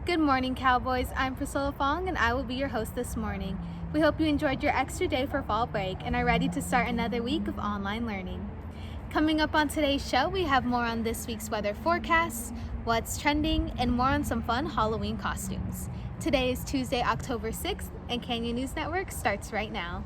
Good morning, Cowboys. I'm Priscilla Fong, and I will be your host this morning. We hope you enjoyed your extra day for fall break and are ready to start another week of online learning. Coming up on today's show, we have more on this week's weather forecasts, what's trending, and more on some fun Halloween costumes. Today is Tuesday, October 6th, and Canyon News Network starts right now.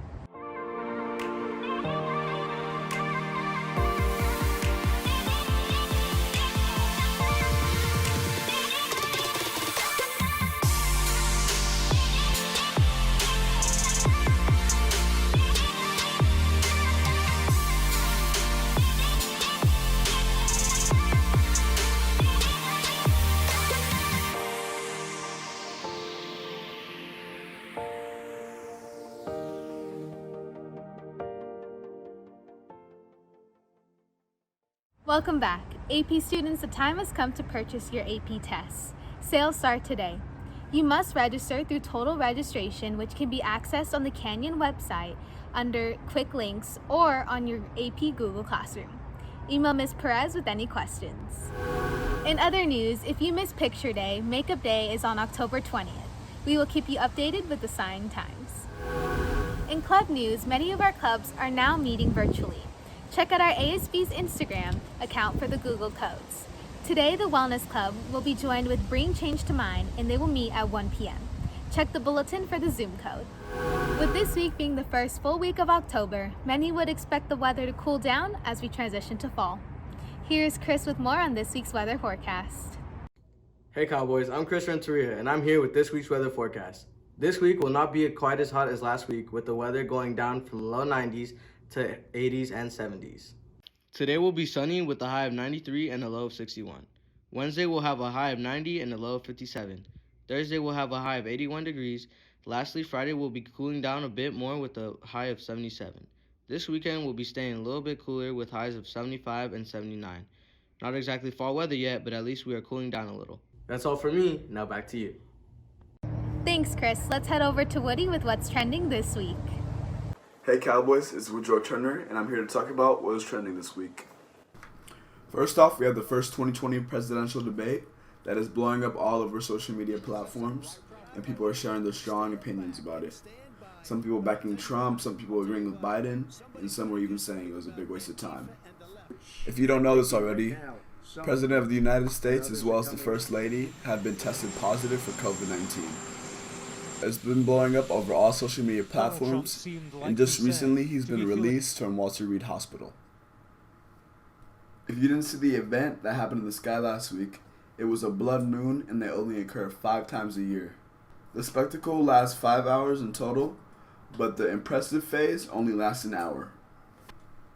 Welcome back. AP students, the time has come to purchase your AP tests. Sales start today. You must register through Total Registration, which can be accessed on the Canyon website under Quick Links or on your AP Google Classroom. Email Ms. Perez with any questions. In other news, if you miss Picture Day, Makeup Day is on October 20th. We will keep you updated with the sign times. In club news, many of our clubs are now meeting virtually. Check out our ASB's Instagram account for the Google codes. Today, the Wellness Club will be joined with Bring Change to Mind, and they will meet at 1 p.m. Check the bulletin for the Zoom code. With this week being the first full week of October, many would expect the weather to cool down as we transition to fall. Here's Chris with more on this week's weather forecast. Hey Cowboys, I'm Chris Renteria, and I'm here with this week's weather forecast. This week will not be quite as hot as last week, with the weather going down from low 90s to 80s and 70s. Today will be sunny with a high of 93 and a low of 61. Wednesday will have a high of 90 and a low of 57. Thursday will have a high of 81 degrees. Lastly, Friday will be cooling down a bit more with a high of 77. This weekend will be staying a little bit cooler with highs of 75 and 79. Not exactly fall weather yet, but at least we are cooling down a little. That's all for me. Now back to you. Thanks, Chris. Let's head over to Woody with what's trending this week. Hey Cowboys, it's Woodrow Turner, and I'm here to talk about what is trending this week. First off, we have the first 2020 presidential debate that is blowing up all over social media platforms, and people are sharing their strong opinions about it. Some people backing Trump, some people agreeing with Biden, and some were even saying it was a big waste of time. If you don't know this already, President of the United States as well as the First Lady have been tested positive for COVID-19. It's been blowing up over all social media platforms, and just recently he's been released from Walter Reed Hospital. If you didn't see the event that happened in the sky last week, it was a blood moon and they only occur 5 times a year. The spectacle lasts 5 hours in total, but the impressive phase only lasts an hour.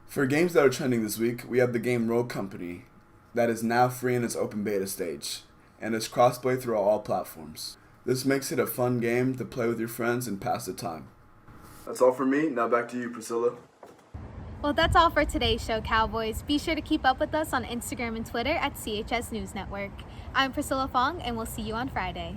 For games that are trending this week, we have the game Rogue Company that is now free in its open beta stage, and is crossplay through all platforms. This makes it a fun game to play with your friends and pass the time. That's all for me. Now back to you, Priscilla. Well, that's all for today's show, Cowboys. Be sure to keep up with us on Instagram and Twitter at CHS News Network. I'm Priscilla Fong, and we'll see you on Friday.